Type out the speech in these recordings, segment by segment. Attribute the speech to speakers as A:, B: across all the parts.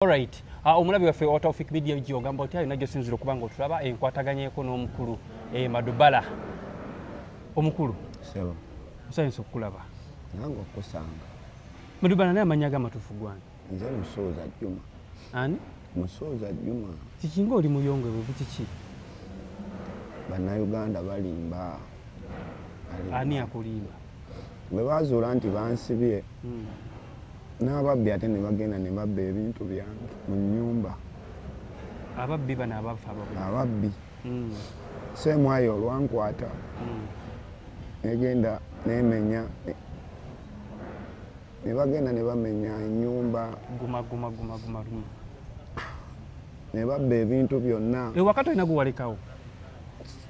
A: Alright. Omulabi waffe wa Tawfik Media gy'ogamba oti alina gy'osinzira okuba ng'otulaba enkwataganyeeko n'omukulu Madubala. Omukulu.
B: Sebo.
A: Musanyusa okukulaba.
B: Nange okusanga.
A: Madubala naye amannya g'amatuufu gwange.
B: Nze Musooza Juma.
A: Ani?
B: Musooza Juma.
A: Kikinga oli muyonge bwe butiki.
B: Bannayuganda balimba.
A: Ani akulimba?
B: Bwe bazuula nti bansibye. N'ababbi ate ne bagenda ne babba ebintu byange mu nnyumba.
A: Ababbi bano abafa
B: ababbi. Seemwayo olwankwata. Negenda nemenya. Ne bagenda ne bamenya ennyumba.
A: Guma.
B: Ne babba ebintu byonna.
A: Wakati olina gwe walekawo?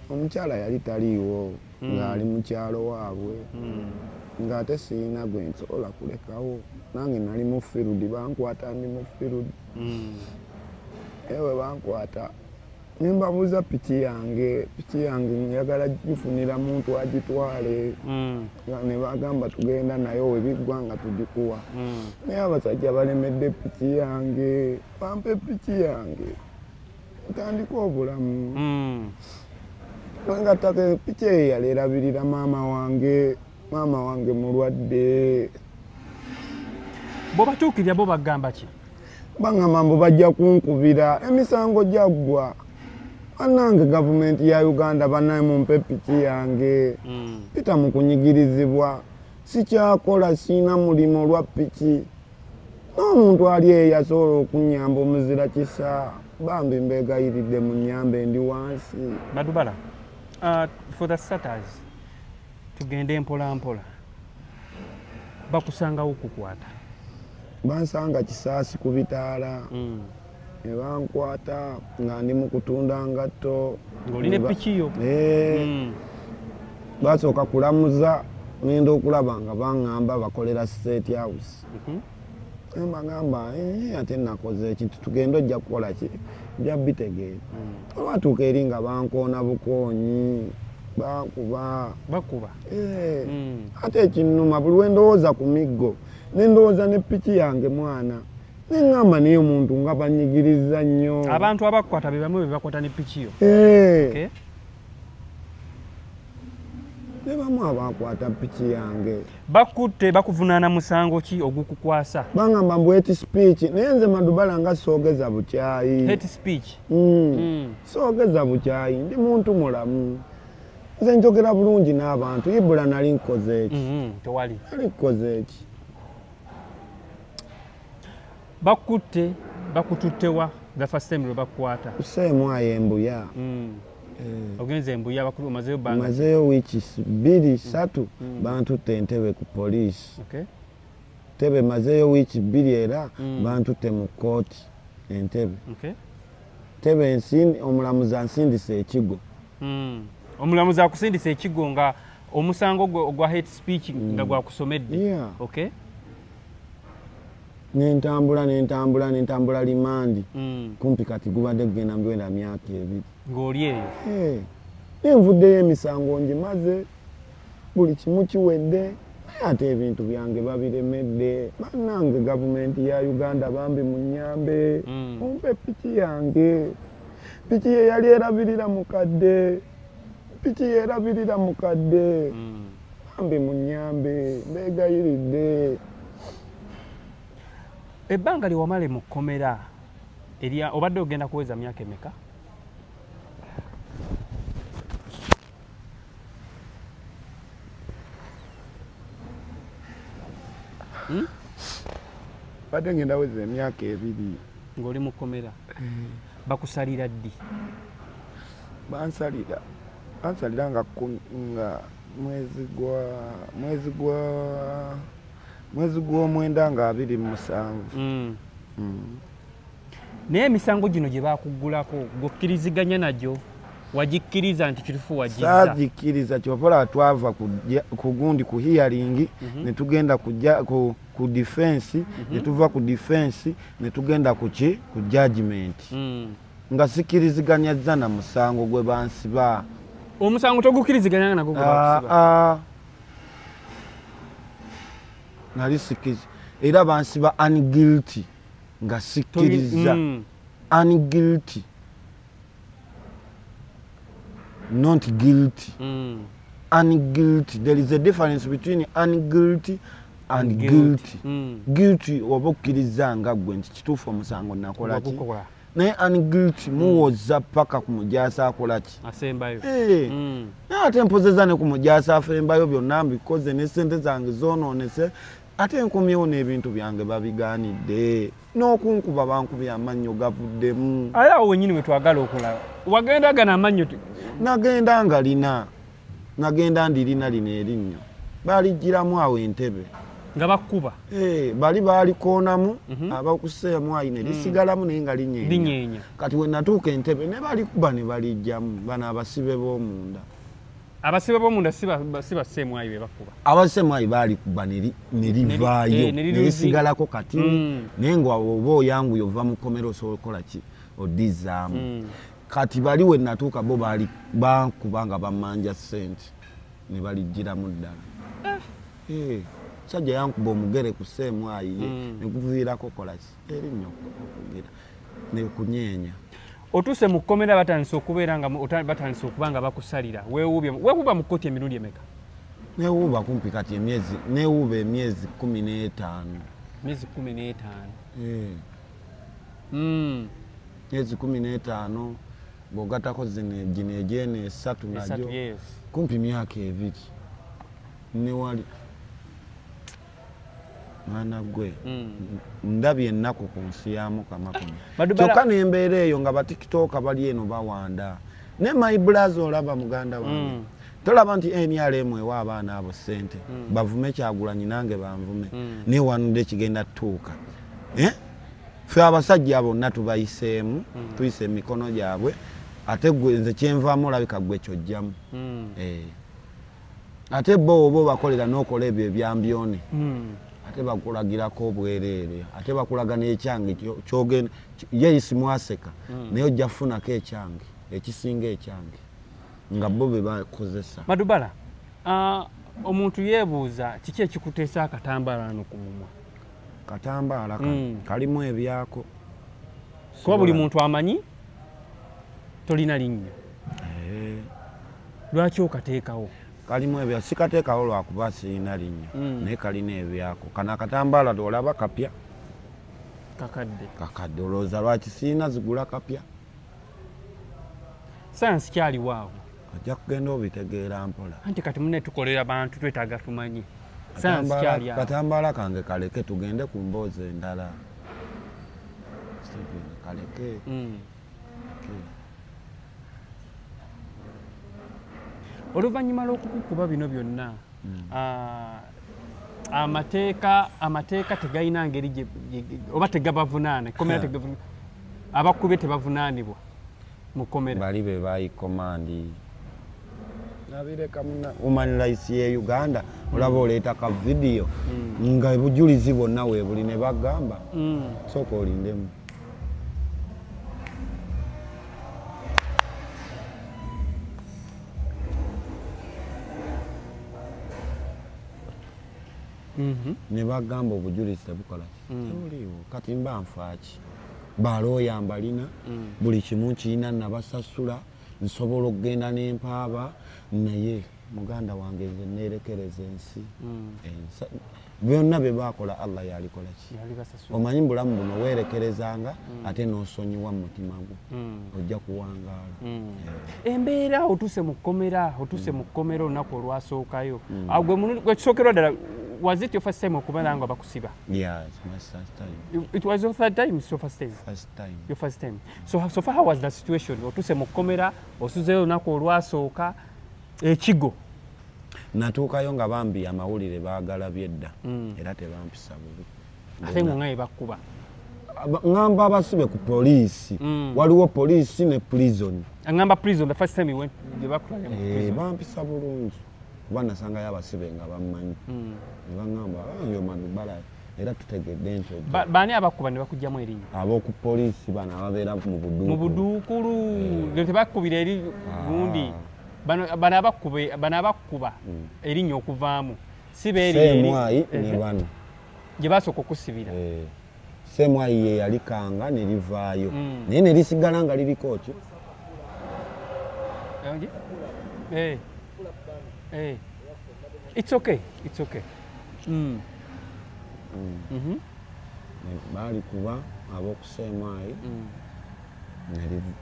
B: Omukyala yali taliiwo ng'ali mu kyalo waabwe. Ng'ate sirina gwe nsobola kulekawo. Nange nali mu field bankwata ndi mu field. Ewe bankwata. Nimbabuuza piki yange njagala gifunira muntu agitwale. Ne bagamba tugenda nayo webiggwa nga tugikuwa. Naye abasajja balemedde piki yange. Bampe piki yange. Ntandika obulamu. Ngatake piki eyo yali erabirira maama wange mulwadde.
A: Bo batuukirira bo bagamba ki?
B: Bangamba mbu bajja kunkubira emisango gyaggwa. Bannange gavumenti ya Uganda bannaye mumpe piki yange. Pita mu kunyigirizibwa. Sikyakola sina mulimo lwa piki. N'omuntu ali eyo asobola okunyamba omuzira kisa. Bambi mbeegayiridde mu nnyambe ndi wansi.
A: Madubala, for the starters, tugende mpola. Bakusangawo kukwata. Bansanga
B: kisaasi ku bitaala. Ne bankwata nga ndi mu kutunda ngatto.
A: Ng'olina piki yo?
B: Basooka kulamuza ngenda okulaba nga baŋŋamba bakolera State House. Mbagamba ate nakoze ekintu tugenda ojja kukola ki nja bitegeera. Olwatuuka eri nga bankoona bukoonyi.
A: Bakuba?
B: Ate ekinnuma buli we ndowooza ku miggo ne ndowooza ne piki yange mwana. Ne ŋŋamba naye omuntu nga banyigiriza nnyo.
A: Abantu abakukwata be bamu be bakwata ne piki yo?
B: Ne bamu abakwata piki yange.
A: Bakutte bakuvunaana musango ki ogukukwasa?
B: Bangamba mbu hate speech. Naye nze Madubala nga soogeza bukyayi.
A: Hate speech?
B: Soogeza bukyayi ndi muntu mulamu. Nze njogera bulungi n'abantu. Ibula nali nkoze eki?
A: Tewali.
B: Nali nkoze eki?
A: Bakutte bakututtewa the first time lwe bakukwata?
B: Seemwayo Embuya.
A: Ogenze Embuya bakulu omazeyo banga?
B: Mazeyo wiiki 2-3 bantutte Entebbe ku poliisi. Entebbe mazeyo wiiki 2 era bantutte mu kkooti Entebbe. Entebbe omulamuzi ansindisa ekigo.
A: Omulamuzi akusindisa ekigo nga omusango ogwa hate speech nga gwakusomedde?
B: Nentambula limandi. Kumpi kati gubadde gugenda ngwenda myaka 2.
A: Ng'oli eyo?
B: Nenvuddeyo emisango ngimaze. Buli kimu kiwedde. Ate ebintu byange babiremedde. Bannange gavumenti ya Uganda bambi munnyambe. Mumpe piki yange. Piki ye yali erabirira mukadde. Bambi munnyambe. Mbeegayiridde.
A: Ebbanga lyewamale mu kkomera obadde ogenda kuweza myaka emeka?
B: Badde ngenda weza emyaka 2.
A: Ng'oli mu kkomera? Bakusalira ddi?
B: Bansalira nga mwezi gw'omwenda nga 27.
A: Naye emisango gino gye bakuggulako gokkiriziganya nagyo? Wagikkiriza nti kitufu wagizza?
B: Saagikkiriza kyova twava ku gundi ku hearing ne tugenda ku defense ne tuva ku defense ne tugenda ku judgment. Nga sikkiriziganyazza na musango gwe bansiba.
A: Omusango togukkiriziganya nagwo gwe bakusiba?
B: Nali sikkizi era bansiba unguilty. nga sikkiriza unguilty not guilty unguilty. There is a difference between unguilty and guilty. Guilty oba okkiriza nga gwe nti kituufu omusango nakola ki, naye unguilty muwoza paka ku mujaasi akola ki,
A: asembayo.
B: Naye ate mpozeza ne ku mujaasi afembayo byonna mbikoze ne ssente zange zoonoonese, ate nkomyewo n'ebintu byange babigaanidde n'okunkuba bankubye amannyo gavuddemu.
A: Aye awo wennyini we twagala okulaba wagenda gana amannyo?
B: Nagenda nga lina, nagenda ndirina lino erinnyo baligiramu awo entebe
A: nga bakkuba
B: bali baalikoonamu abakuseemu ayi ne lisigalamu naye nga linyeenya. Kati we natuuka entebe ne balikuba ne balijjamu bano abasibe b'omunda.
A: Abasibe b'omunda si baseemu ayi be bakkuba.
B: Abaseemu ayi balikuba ne livaayo ne lisigalako kati naye nga oba oyanguye ova mu kkomero osobola okukola ki, oddizaamu. Kati bali we natuuka bo bankuba nga bammanja ssente ne balijjiramu ddala. Sajja yankuba omugere ku sseemu ayi ne guviirako kola ki, erinnyo okugira ne kunyeenya.
A: Otuuse mu kkomera batandise okubeera nga batandise okuba nga bakusalira weewuuba mu kkooti emirundi emeka?
B: Neewuuba kumpi kati neewuuba emyezi 15.
A: Myezi 15?
B: Myezi 15 bw'ogattako gino egy'eno 3 nagyo kumpi myaka 2 newali mwana gwe ndabye ennaku ku nsi ya Mukama kuno. Kyokka n'embeera eyo nga batikitooka bali eno bawanda ne my brother olaba muganda wange tolaba nti NRM ewa abaana abo ssente bavume Kyagulanyi nange banvume newanudde kigenda tutuuka. Ffe abasajja bonna tubayiseemu tuyise emikono gyabwe ate gwe nze kyenvaamu olabika gwe kyojjamu. Ate bo oba bakolera n'okola ebyo ebyambyone ate bakulagirako obwereere ate bakulaga n'ekyange kyogenda yeeyisi mwaseka naye ojja kufunako ekyange ekisinga ekyange nga bo be bakozesa.
A: Madubala, omuntu yeebuuza kiki ekikuteesa akatambaala wano ku mumwa?
B: Katambaala kalimu ebyako
A: kuba buli muntu amanyi tolina linnya. Lwaki okateekawo?
B: Kalimu ebyako, sikateekawo lwakuba sirina linnya naye kalina ebyako. Kano akatambaala olaba kapya kakadde olowooza lwaki sirina zigula kapya?
A: Sayansi kyaliwo awo,
B: ojja kugenda obitegeera mpola.
A: Anti kati mune tukolera bantu twetaaga tumanyi. Sayansi kyali awo.
B: Katambaala kange kaleke tugende ku mboozi endala. Kaleke.
A: Oluvannyuma lw'okukuba bino byonna amateeka tegayina ngeri oba tegabavunaana kkomera abakubye tebavunaanibwa mu kkomera
B: bali be bayikomandi nabireka Human Rights ye Uganda olaba oleeta ka vidiyo nga bujulizi bonna weebuli ne bagamba sooka olindemu. Ne bagamba obujulizi tebukola tebuliiwo. Kati mba nfaaki balooya mbalina buli kimu kirina nabasasula nsobola okugenda n'empaaba naye muganda wange nze neerekereza ensi byonna bye baakola Allah yalikola ki? Omanyi bulamu buno weerekerezanga ate n'osonyiwa mu mutima gwo ojja kuwangaala.
A: Embeera otuuse mu kkomera olunaku olwasookayo gwe kisookera ddala, was it your first time okubeera nga bakusiba?
B: Yeah, it's my first time.
A: It was your third time? It's your first time?
B: First time.
A: Your first time. So far how was the situation? Otuuse mu kkomera osuzeyo olunaku olwasooka ekigo
B: natuukayo nga bambi amawulire baagala byedda era tebampisa bubi
A: ate ngaye bakkuba
B: ngamba abasibe ku poliisi waliwo poliisi ne prison.
A: Angamba prison the first time you went bakulaga
B: bampisa bulungi kuba nasangayo abasibe nga bammanyi ne baŋŋamba yo Madubala era tutegedde nti
A: baani abakkuba ne bakugjamu erinnya?
B: Ab'oku poliisi bano ababeera mu
A: buduukulu tebakkubira eri gundi bano abakkuba erinnya okuvaamu si beeri
B: Seemwayi ne bano
A: gye basooka okusibira.
B: Ssemwayi ye yalikanga ne livaayo naye ne lisigala nga liriko ki
A: it's okay
B: baali kuba ab'oku Ssemwayi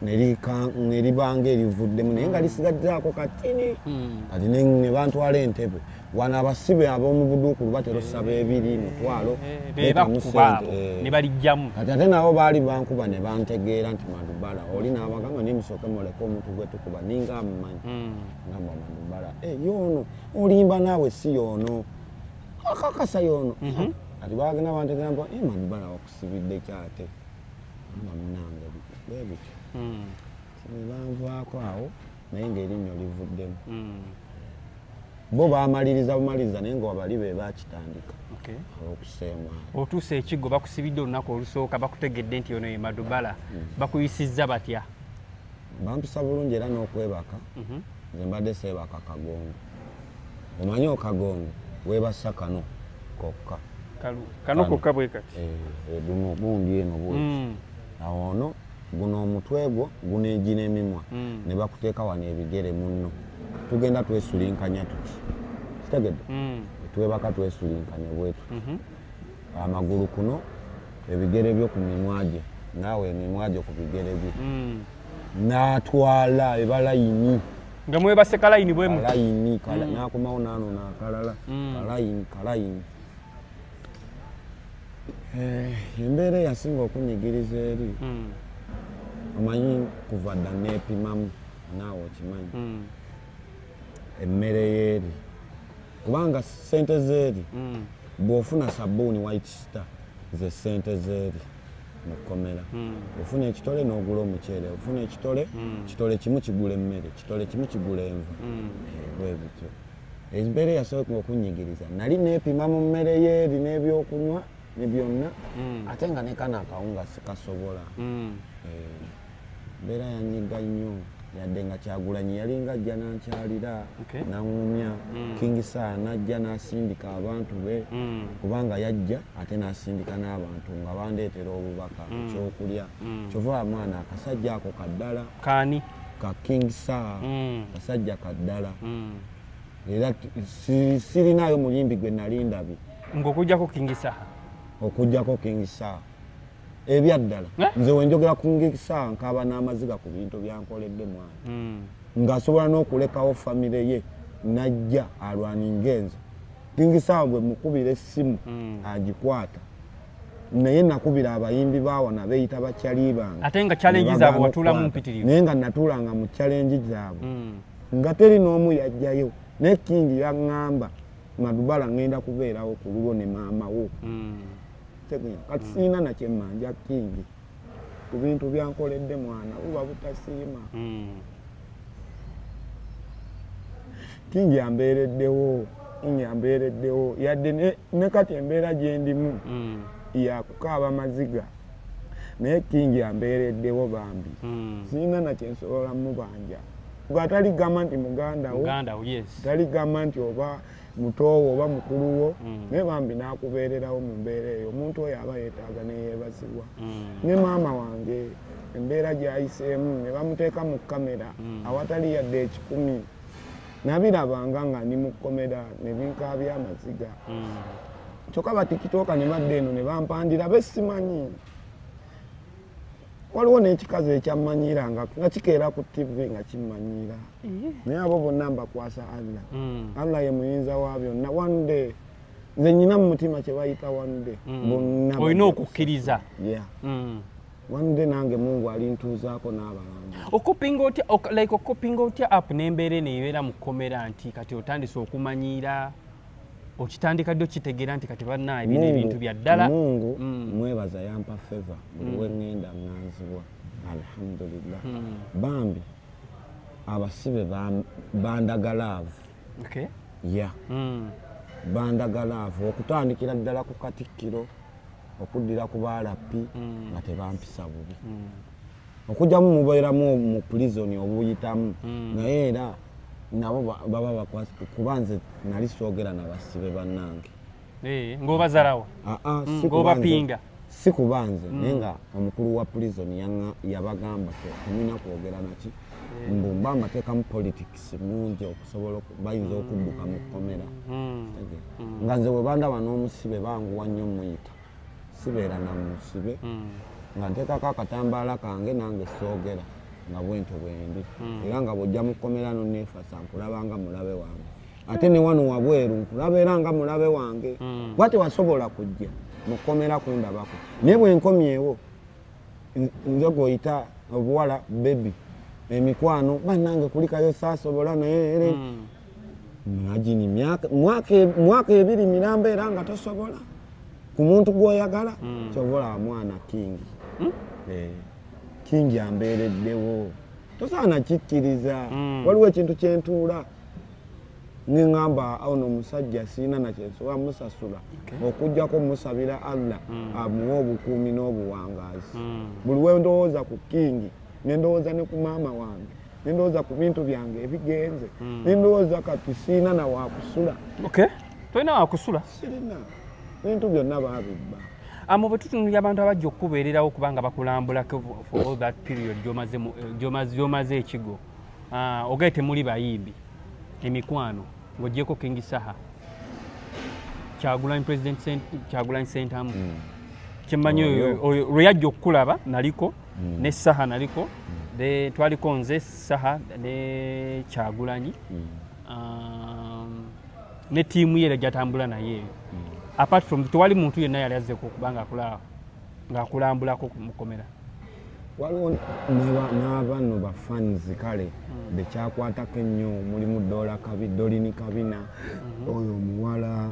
B: ne libanga erivuddemu naye nga lisigaddeako katini kati ne bantwala entebe wano abasibe ab'omu buduukulu batera osaba ebiri mutwalo
A: ne balijjamu
B: kati ate nabo baali bankuba ne bantegeera nti Madubala oli n'abagamba nimusooke muleke omuntu gwe tukuba ninga amumanyi ngamba Madubala yoono olimba naawe si yoono akakasa yoono kati bagenda bantegeera mpa Madubala wakusibidde kyate amba munange bebityo nebanvaako awo naye ng'erinnyo livuddemu bo bamaliza naye nga wabali be bakitandika okuseemwayo
A: otuusa ekiggo bakusibidde olunaku olusooka bakutegedde nti ono ye Madubala bakuyisizza batya
B: bampisa bulungi era n'okwebaka nze mbadde seebaka kagongo omanyi okagongo weebasa kano kokka
A: kano kokka bwe kati
B: guno gundi eno bweki awo ono guno omutwe gwo guno egi n'emimwa ne bakuteeka wano ebigere munno tugenda twesulinkanya tuti kitegedde twebaka twesulinkanya bwetu amagulu kuno ebigere byo ku mimwa gye naawe emimwa gye ku bigere bye n'atwala ebalayini
A: nga mwebase kalayini bwemu
B: kalayini n'akomawo naano n'akalala kalayini embeera eyasinga okunyigiriza eri omanyi kuva dda neepimamu naawe okimanyi emmere yeeri kubanga sente zeeri bw'ofuna sabbuuni white star ze sente zeeri mu kkomera ofuna ekitole n'ogula omuceere ofuna kitole kimu kigula emmere kitole kimu kigula enva bwe bityo embeera eyasooka okunyigiriza nali neepima mu mmere yeeri n'ebyokunywa ne byonna ate nga ne kana akawunga sikasobola mbeera yanyiga nnyo yadde nga Kyagulanyi yalinga ajja n'ankyalira n'aŋŋumya King Sir n'ajja n'asindika abantu be kubanga yajja ate n'asindika n'abantu nga bandeetera obubaka ekyokulya kyova mwana akasajja ako kaddala
A: kaani
B: ka King Sir kasajja kaddala era sirinaayo muyimbi gwe nali ndabye
A: ng'okujjako King Sir
B: okujjako King Sir ebyaddala nze wenjogera ku King Sir nkaba n'amaziga ku bintu byankoledde mwana ng'asobola n'okulekawo famire ye najja alwaninga enze King Sir bwe mukubira essimu agikwata naye nakubira abayimbi baawana beeyita bakyali bange
A: ate nga challenge zaabwe watuulamu mpitirivu
B: naye nga natuulanga mu challenge zaabwe nga teri n'omu yajjayo naye King yaŋŋamba Madubala ngenda kubeerawo ku lulwo ne maamawo kati siina nakyemmanja King ku bintu byankoledde mwana buba butasiima King yambeereddewo yadde ne kati embeera gye ndimu yakukaaba maziga naye King yambeereddewo bambi siina nakyensobola mubanja gwatali gamba nti mugandawo tali gamba nti oba mutowo oba mukuluwo naye bambi n'akubeererawo mu mbeera eyo omuntu oyo aba yeetaaga neyeebazibwa ne maama wange embeera gy'ayiseemu ne bamuteeka mu kamera awatali yadde ekikumi nabirabanga nga ndi mu kkomera ne binkaabya amaziga kyokka batikitooka ne badde eno ne bampandira besimanyi waliwo n'ekikazi ekyammanyiiranga nga kikeera ku TV nga kimmanyiira naye abo bonna mbakwasa Allah ye muyinza wa byonna one day nze nnyina mu mutima kye bayita one day bonna
A: olina okukkiriza
B: one day nange Mungu alintuuzaako n'abalamba
A: okopinga otya app n'embeera eno ebeera mu kkomera nti kati otandise okumanyiira okitandika ddi okitegeera nti kati bannaaye bino ebintu bya ddala
B: Mungu mwebaza yampa feva buli we ŋŋenda ŋŋanzibwa alhamdulillah bambi abasibe bandagalaavu bandagalaavu okutandikira ddala ku Katikkiro okuddira ku baalapi nga tebampisa bubi okujjamu mubeeramu mu prison obuyitamu naye era nabo baba bakwasi kuba nze nali soogera n'abasibe bannange
A: ng'obazalawo ng'obapinga
B: si kubanze nenga omukulu wa prison yabagamba temina kwogera naki mbumba amateeka mu politics mungi okusobola bayinza okudduka mu kkomera nga nze bwe bandaba n'omusibe banguwa nnyo muyita sibeera na musibe nga nteekako akatambaala kange nange soogera nga bwentyo bwendi era nga bw'ojja mu kkomera nonneefasa nkulaba nga mulabe wange ate ne wano wabweru nkulaba era nga mulabe wange kuba tewasobola kujja mu kkomera kundabako naye bwe nkomyewo nze goyita obuwala bebi emikwano bannange kulikayo saasobola naye imagine mwaka ebiri miramba era nga tosobola ku muntu gw'oyagala kyobola mwana kingi kingi ambeereddewo tosaana kikkiriza waliwo ekintu kyentuula neŋŋamba ono omusajja siina nakyensobola musasula okuggyako musabira Allah amuwe obukuumi n'obuwangaazi buli we ndowooza ku kingi nendowooza ne ku maama wange nendowooza ku bintu byange ebigenze nendowooza kati siina na wakusula
A: tolina wakusula
B: sirina bintu byonna baabibba
A: amo bwe tutunulira abantu abajja okukubeererawo kubanga bakulambulako for all that period gyomaze ekigo ogaye temuli bayimbi emikwano ng'ogyeko King Saha Kyagulanyi Ssentamu kyemmanyi oyo lwe yajja okukulaba naliko ne Saha naliko twaliko nze Saha ne Kyagulanyi ne tiimu ye gyatambula naye apart from tewali muntu yenna yali azzeeko okubanga ng'akulambulako mukomera
B: waliwo n'abanno bafanzi kale bekyakwatako ennyo mulimu Dola Kabi Dolini Kabina oyo omuwala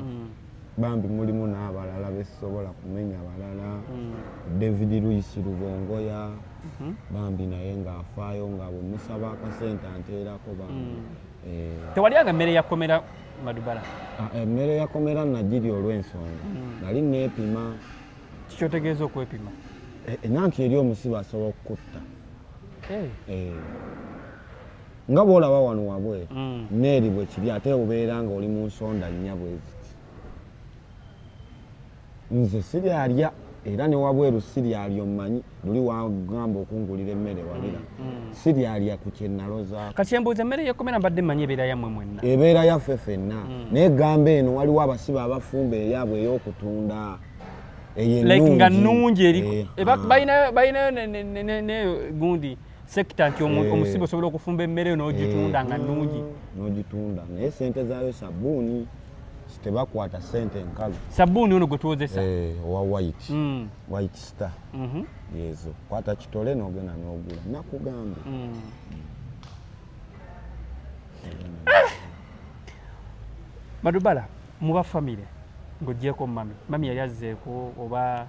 B: bambi mulimu n'abalala besobola kumenya balala David Luis Rubongoya bambi naye ng'afaayo nga bwe musaba akasente anteerako bambi
A: tewalyanga mmere yakomera Madubala
B: emmere yakomera nagiri olw'ensonga nali neepima
A: kikyotegeeza okwepima
B: nanti eri omusibe asobola okukutta nga bw'olaba wano wabweru neeri bwe kiri ate obeera nga oli mu nsonda nnya bwe ziti nze siryalya era ne wabweru siryalya omumanyi luli wagamba okungulira emmere wabira siryalya ku kyenalozaako
A: kati embuuza emmere yekomera mbadde mmanyi ebeera yammwe mwenna
B: ebeera yaffe ffenna naye gamba eno waliwo abasibe abafumba eyaabwe ey'okutunda
A: nga nnungi balinayo ne gundi sekita nti omusibe osobola okufumba emmere n'ogitunda nga nnungi
B: n'ogitunda naye sente zaayo sabbuuni tebakwata sente nkalu
A: sabbuuni ono gwe tuwozesa
B: owa white star yezo kwata kitole n'ogenda n'ogula nakugambye
A: Madubala muba famire ng'oggyeko mami yali azzeeko oba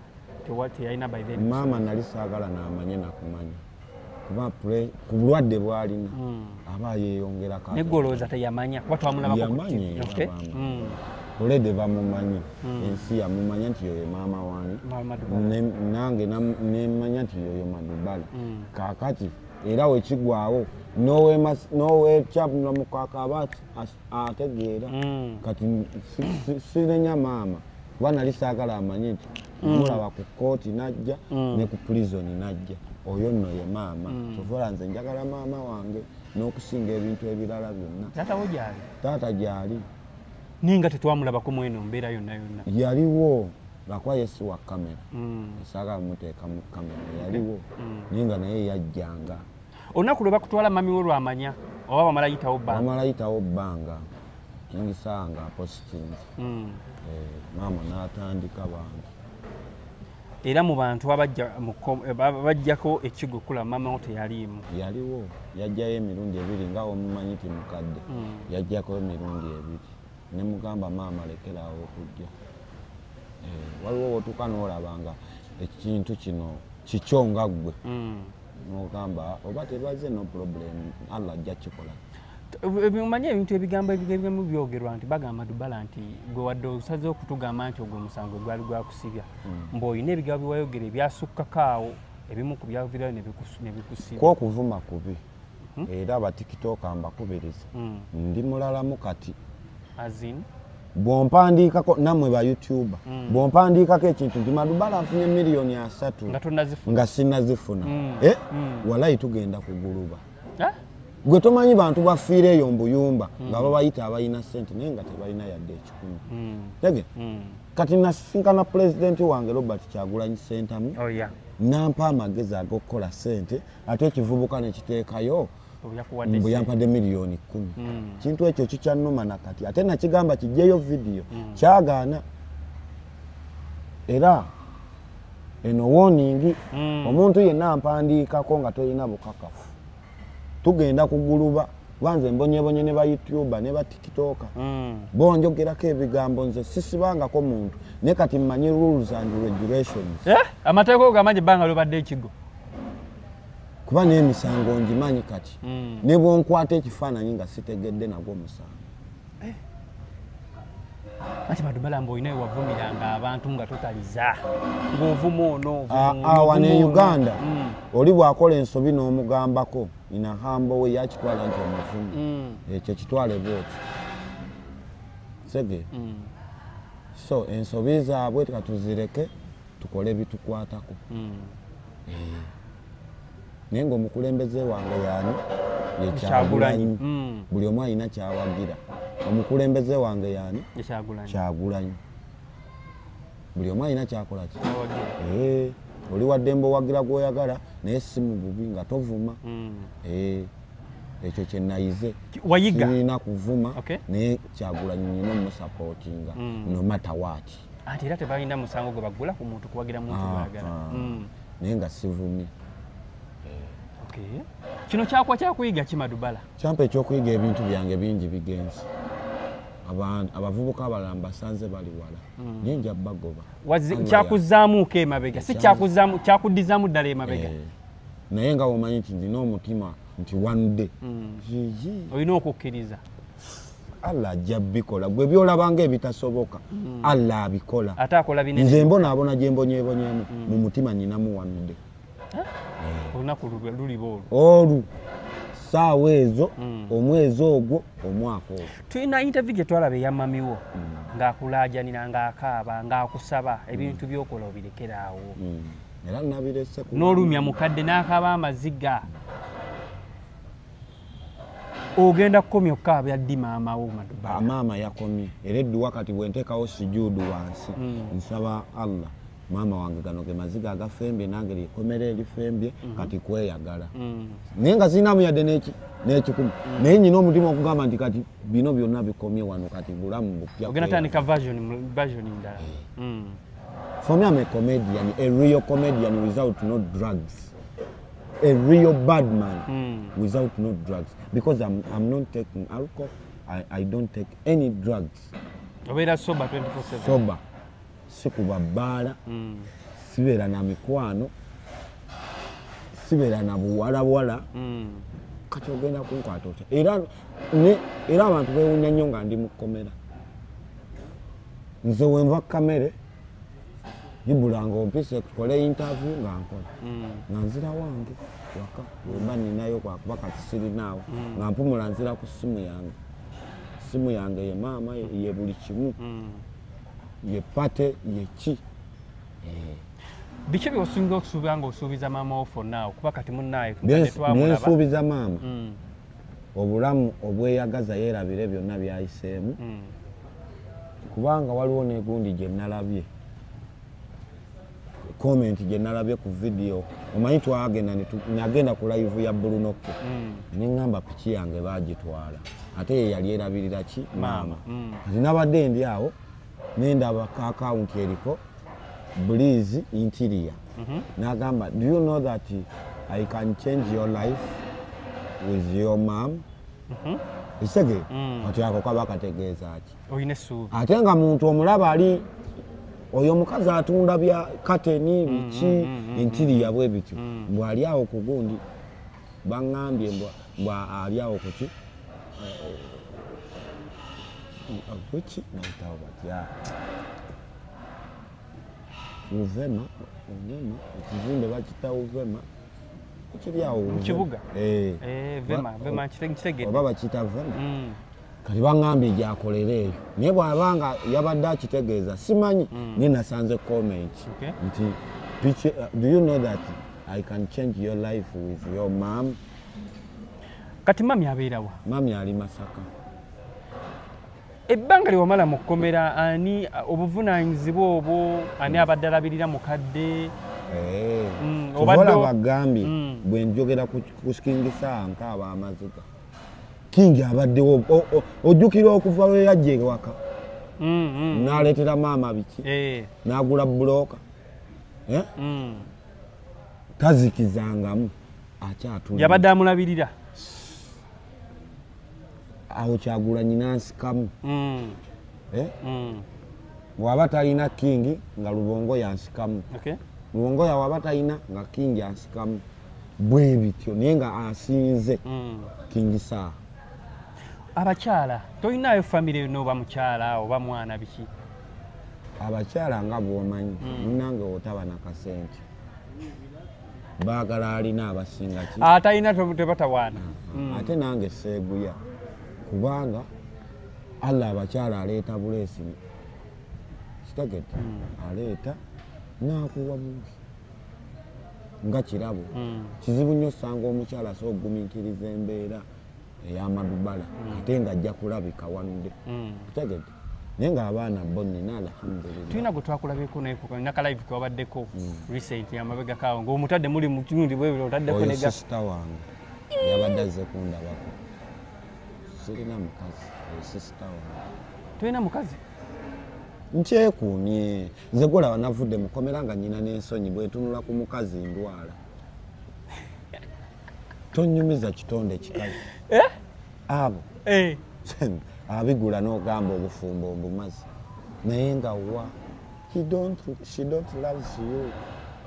A: teyalina by then
B: maama nali saagala n'amanye nakumanya kuba ku bulwadde bw'alina aba yeeyongera
A: ne golooza teyamanya kuba
B: twamulabako olede bamumanyi ensi yamumanya nti yoyo maama wange nange nemanya nti yoyo Madubala kaakati era wekigwawo noweekyabula mukaka aba ategeera kati sirenya maama kuba nali saagala amanye nti mulaba ku kooti najja ne ku pulizoni najja oyo nno ye maama tovola nze njagala maama wange n'okusinga ebintu ebirala byonna taata gyali
A: ninga tetwamulabako mweno mbeera yonna
B: yaliwo lwakuba yesu wa kamera esaagala muteeka mu kamera yaliwo ninga naye yajjanga
A: olunaku lwe bakutwala mami we lwamanya oba
B: bamalayitawo bbanga King Saha nga apositinzi maama n'atandika bantu
A: era mu bantu bajjako ekigo kula mama wo teyaliimu
B: yaliwo yajjayo emirundi ebiri nga omumanyi ti mukadde yajjako emirundi ebiri ne mugamba maama lekeraawo okujja waliwo wotuuka n'olabanga ekintu kino kikyo nga ggwe n'ogamba oba tebaze no problem Allah ajja kikola
A: Bimanyi ebintu ebigambo ebigambo byogerwa nti bagamba Madubala nti gwe wadde osaze okutugamba nti ogwo omusango gwali gwakusibya mb'olina ebigambo byewayogera ebyasukkako awo ebimu ku byavirayo ne bikusibya
B: kwa okuvuma kubi era abatikitooka mbakubiriza ndi mulalamu kati bw'ompandiikako nammwe ba YouTuber bw'ompandiikako ekintu nti Madubala afunye miliyoni 3 nga sinnazifuna walayi tugenda kuguluba gwe tomanyi bantu bafiira eyo mbuyumba nga babayita abalina ssente naye nga tebalina yadde ekikumi tege kati nasinkana pulezidenti wange Robert Kyagulanyi Ssentamu nampa amagezi ag'okukola ssente ate ekivubuka ne kiteekayo mbu yampadde miliyoni 10 kintu ekyo kikyannuma nakati ate nakigamba kijjeyo vidiyo kyagaana era eno warning omuntu yenna ampandiikako nga tolina bukakafu tugenda kuguluba banze mbonyebonye ne ba YouTuber ne ba TikToker bonjogerako ebigambo nze sisibangako muntu ne kati mmanyi rules and regulations
A: amateeko gamanyi banga lobadde ekigo
B: kuba n'emisango ngimanyi kati ne bwonkwata ekifaananyi nga sitegedde nagwo omusango
A: ati Madubala mboine wavumiranga abantu nga totaliza ng'ovuma ono
B: awa ne Uganda oli bw'akola ensobi n'omugambako ina hambo we yakitwala nti omuvumu ekyo kitwale bwoti sege so ensobi zaabwe tukatuzireke tukole bitukwatako naye ng'omukulembeze wange yaani ye Kyagulanyi buli omu alina kyawagira omukulembeze wange yaani Kyagulanyi buli omu alina kyakola ki oli waddembe owagira gw'oyagala naye si mu bubi nga tovuma ekyo kye nayize kirina kuvuma naye Kyagulanyi nina omusapootinga no matter what
A: ate era tebalina musango gwe baggula ku muntu kuwagira muntu gw'ayagala
B: naye nga sivumye
A: kino kyakwa kyakuyiga ki Madubala
B: kyampa ekyokuyiga ebintu byange bingi bigenzi abavubuka abalala mbasanze bali wala naye nja bagoba
A: kyakuzaamuuko emabega si kyakuddizaamu ddala emabega
B: naye nga womanyi nti ndina omutima nti one day
A: olina okukkiriza
B: Allah ajja bikola gwe byolabanga ebitasoboka Allah abikola
A: ate akola binene
B: nze mbonaabona gye mbonyebonyemu mu mutima nyinamu one day
A: olunaku lulibo
B: olwo saawa ezo omwezi ogwo omwaka ogwo
A: tulina interview gye twalaba eyamamiwo ng'akulaajanira ng'akaaba ng'akusaba ebintu by'okola obirekeraawo
B: era nabirese
A: n'olumya mukadde n'akaaba amaziga ogenda kukomya okukaaba yaddi maamawo Madubala
B: maama yakomye era edduwa kati bwenteekawo sijuudu wansi nsaba Allah maama wange gano ge maziga agafembye nange likomera erifembye kati kweyagala naye nga sirinamu yadde n'ekikumi naye nyina omutima okugamba nti kati bino byonna bikomye wano kati bulamu bupya
A: ogenda tandika version ndala
B: for me I'm a comedian, a real comedian without no drugs, a real bad man without no drugs, because I'm not taking alcohol, I don't take any drugs.
A: Obeera sober 24/7.
B: Sober. Sikuba bbaala sibeera na mikwano sibeera na buwalawala kati ogenda kunkwata otya era abantu beewunya nnyo nga ndi mu kkomera nze wenva kamere yibulanga ompise tukole interview nga nkola nga nzira wange waka wemba ninayo kwakuba kati sirinaawo nga mpumula nzira ku simu yange ye maama ye buli kimu ye pate ye ki
A: biki byosinga okusuubira nga osuubiza maama wo fonna kuba kati munnaye
B: nensuubiza maama obulamu obweyagaza yeerabire byonna byayiseemu kubanga waliwo negundi gye nalabye comment gye nalabye ku video omanyi nagenda ku live ya Brunoke neŋŋamba piki yange baagitwala ate ye yali erabirira ki maama kati nabadde ndi awo nendaba ka account eriko Breeze Interior nagamba do you know that I can change your life with your mom isege ati ako kaba kategeeza ati
A: oyine essuubi
B: ate nga muntu omulaba ali oyo mukazi atunda bya kateni biki interior bwe bityo bwali awo ku gundi baŋŋambye mbwa ali awo kuki kuki nayitawo batya Uvema ekizimbe bakita Uvema kiri awo
A: mu kibuga
B: Vema
A: kitegedde
B: oba bakita Vema kati baŋŋambye gyakolera eyo naye bw'abanga yabadde akitegeeza simanyi naye nasanze comment nti do you know that I can change your life with your mom?
A: Kati mami abeerawa?
B: Mami ali Masaka.
A: Ebbanga ly'omala mu kkomera ani obuvunaanyizibwa obwo ani abadde alabirira mukadde?
B: Obola bagambye bwe njogera ku King Sir nkaaba amaziga. King abaddewo ojjukira okuva we yajja ewaka n'aleetera maama biki n'agula bulooka tazikizangamu akyatula
A: yabadde amulabirira
B: awo Kyagulanyi nansikamu bw'aba talina King nga Lubongo yansikamu Lubongo waba talina nga King yansikamu bwe bityo naye nga asinze King Sir.
A: Abakyala toyinayo famire n'oba mukyala oba mwana biki?
B: Abakyala nga bw'omanyi nange otaba na kasente baagala alina abasinga ki
A: atalina tebatawaana
B: ate nange seeguya kubanga Allah abakyala aleeta buleesi kitegete aleeta n'akuwa bungi nga kirabo kizibu nnyo osanga omukyala so ogumiikiriza embeera ey'amadubala ate nga ajja kulabika wanudde kitegete naye ng'abaana bo nina alhamdulillah
A: tulina gwe twakulabyeko naka live kewabaddeko recent amabega kaawo ng'omutadde muli mu kirundi bwe biro otaddeko
B: oyo sisita wange yabadde azze kundabako sirina mukazi oyo sisita wange
A: tulina mukazi
B: nkyekuumye nze golaba navudde mukomera nga nnyina n'ensonyi bwetunula ku mukazi ndwala tonyumiza kitonde kikazi abo abigula n'ogamba obufumbo obumazi naye nga wa she don't loves you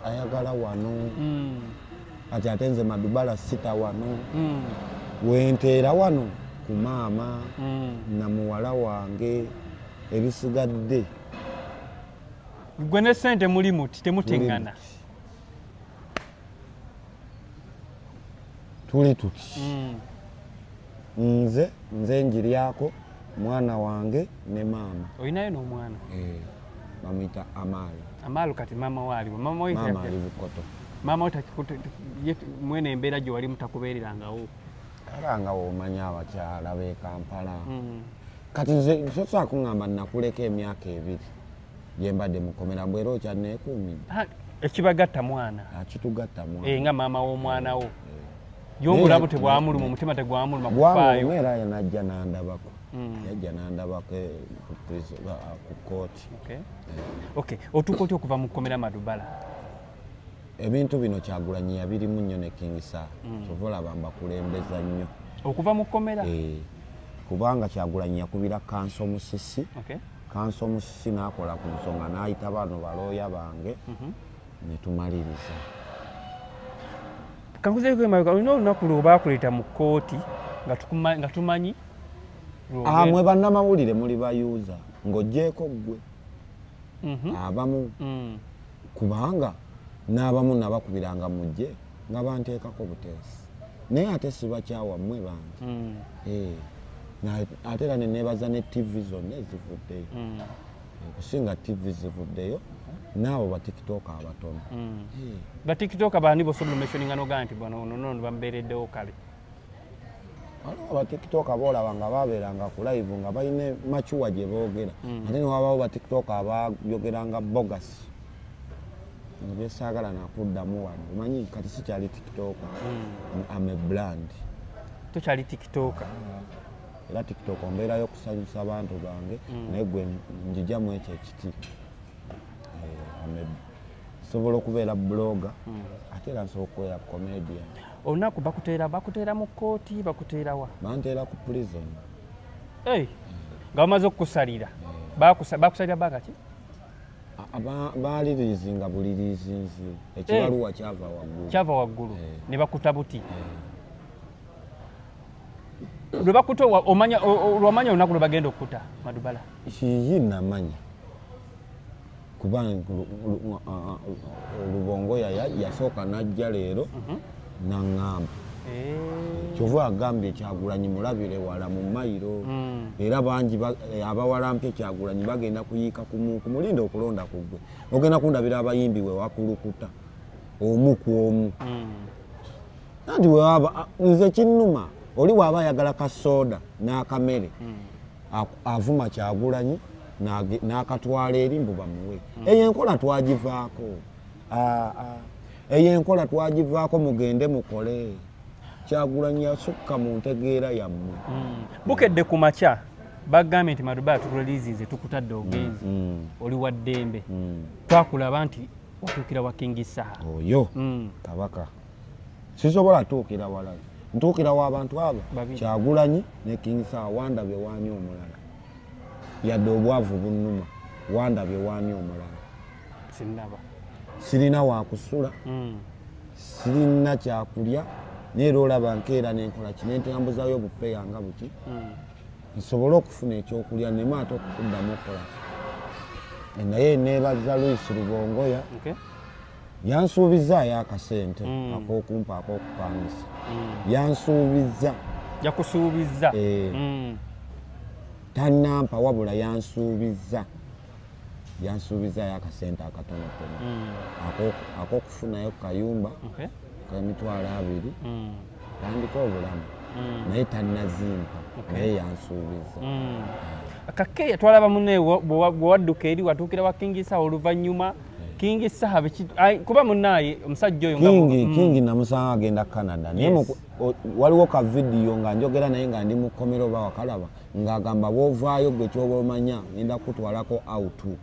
B: ayagala wano ati ate nze madubala sita wano wenteera wano ku maama na muwala wange ebisigadde
A: gwe ne ssente muli muti temuteŋŋana
B: tuli tuti nze njiryako mwana wange ne maama.
A: Olinayo n'omwana?
B: Bamuyita Amaalo.
A: Amaalo kati maama waaliwo?
B: Maama ali Bukoto.
A: Maama mwene embeera gye wali mutakubeererangawo?
B: Era nga w'omanya abakyala b'e Kampala. Kati nze sosaako ngamba nakuleka emyaka 2 gye mbadde mukomera bwera okyanneekuumidde.
A: Ekibagatta mwana?
B: Akitugatta mwana.
A: Nga maama w'omwana wo? Y'obulabu tebwamuluma, omutima tegwamuluma kufaayo?
B: Bwamuluma era yanajja n'andabako. Yajja n'andabako ku kooti.
A: Okay. Otuuka otya okuva mu kkomera Madubala?
B: Ebintu bino Kyagulanyi yabirimu nnyo ne King Sir. Kyova olaba mbakulembeza nnyo.
A: Okuva mu kkomera?
B: Kubanga Kyagulanyi yakubira Kanso Musisi. Kanso Musisi n'akola ku nsonga n'ayita bano balooya bange ne tumaliriza.
A: Kankuzeeko emabega olina olunaku lwe baakuleeta mu kkooti nga tumanyi?
B: Mwe bannamawulire muli bayuuza ng'oggyeko ggwe abamu kubanga n'abamu nabakubiranga mujje nga banteekako buteesi naye ate sibakyawa mmwe bange ate era ne neebaza ne TV zonna ezivuddeyo okusinga TV zivuddeyo naawe batikitooka abatono
A: batikitooka baani bosobola mentioninga nogaa nti banono bamubeereddewo kale
B: waliwo batikitooka boolaba nga babeeranga ku live nga balina macuwa gye boogera ate newabawo batikitooka abayogeranga bogasi ebyesaagala nakuddamu wano omanyi kati sikyali tikitooka ame brand
A: tokyali tikitooka
B: era tikitooka ombeerayo okusanyusa abantu bange naye gwe njijjamu ekyo ekiti sobola okubeera blogger ate era nsobola okubeera comedian.
A: Olunaku bakuteera mu kkooti bakuteera wa?
B: Banteera ku prison.
A: Nga bamaze okukusalira bakusalira baga ki?
B: Baaliriizinga buliriizinzi ekibaluwa kyava
A: waggulu ne bakuta buti. Lwe bakuta omanya olunaku lwe bagenda okukuta Madubala?
B: Kiyi namanya kuba Lubongo yasooka n'ajja leero n'aŋŋamba kyova agambye Kyagulanyi mulabire wala mu mayiro era bangi abawalampye Kyagulanyi bagenda kuyiika ku mulinde okulonda kugwe ogenda kundabira abayimbi we wakulukuta omu ku omu nandi we waba nze kinnuma oli waba ayagala kasoda n'akamere avuma Kyagulanyi n'akatwala eri mbu bamuwe eyo enkola twagivaako eyo enkola twagivaako mugende mukole Kyagulanyi yasukka mu ntegeera yammwe
A: bukedde ku makya bagambye nti Maduba tukulolizinze tukutadde ogenzi oli wa ddembe twakulaba nti watuukira wa King Saha
B: oyo kabaka sisobola tuukira wala ntuukira w'abantu abo Kyagulanyi ne King Saha wandabye wani omulala yadde obwavu bunnuma wandabye wani omulala sirina wakusula sirina kyakulya neera olaba nkeera nenkola kino entambuzayo obupeya nga buki nsobole okufuna ekyokulya nemu ate okuddamu okukola naye neebaza Luisi Rubongoya yansuubizaayo akasente ak'okumpa ak'okupangisa yansuubiza
A: yakusuubiza
B: tannampa wabula yansuubizaayo akasente akatonotono ak'okufunayo kayumba k'emitwalo 2 tandika obulamu naye tannazimpa naye yansuubiza
A: kakeya twalaba munne bwewadduka eri watuukira wa King Saha oluvannyuma King Saha kuba munnaye omusajja oyo
B: King namusanga agenda Canada naye waliwo ka vidiyo nga njogera naye nga ndi mu kkomero oba wakalaba ng'agamba bw'ovaayo gwe kyoba omanya ngenda kutwalako autu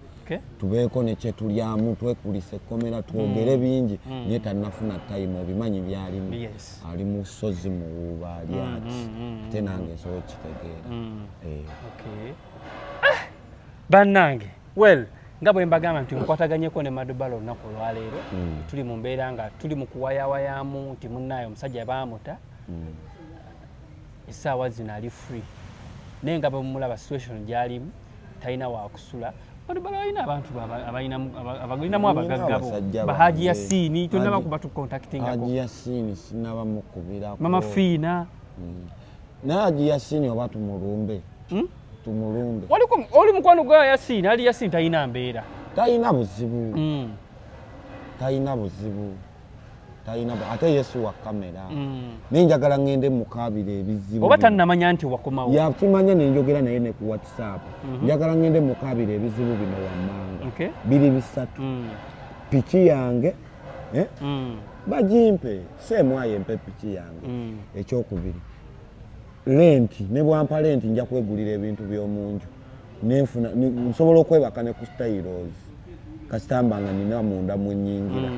B: tubeeko ne kyetulyamu twekulisa ekkomera twogere bingi naye tannafuna time obimanyi byalimu ali mu ssozi mu wuuba ali ati ate nange nsobola okitegeera
A: bannange nga bwe mbagamba nti nkwataganyeko ne Maduba olunaku olwaleero tuli mu mbeera nga tuli mu kuwayawayaamu nti munnaye omusajja baamuta essaawa zino ali free naye nga bwemulaba situation gy'alimu talina wakusula Maduba balina abantu abalinamu abagaggabo Haji Yassini tonnaba kuba tukontaktingako
B: Haji Yassini sinaba mukubirako
A: Mama Fiina
B: naye Haji Yassini oba tumulumbe tumulumbe
A: oli mukwano gwa Yassini ali Yassini talina mbeera
B: talina buzibu ate Yesu wa kamera nenjagala ngende mukabira ebizibu
A: oba tannamanya nti wakomawo
B: yakimanya nenjogera naye ne ku WhatsApp njagala ngende mukabira ebizibu bino wammanga biri bisatu piki yange bagimpe seemwayo empe piki yange ekyokubiri lenti ne bwampa lenti nja kwegulira ebintu by'omunju nenfuna nsobola okwebaka ne ku stylos kasitamba nga nina munda mwenyingira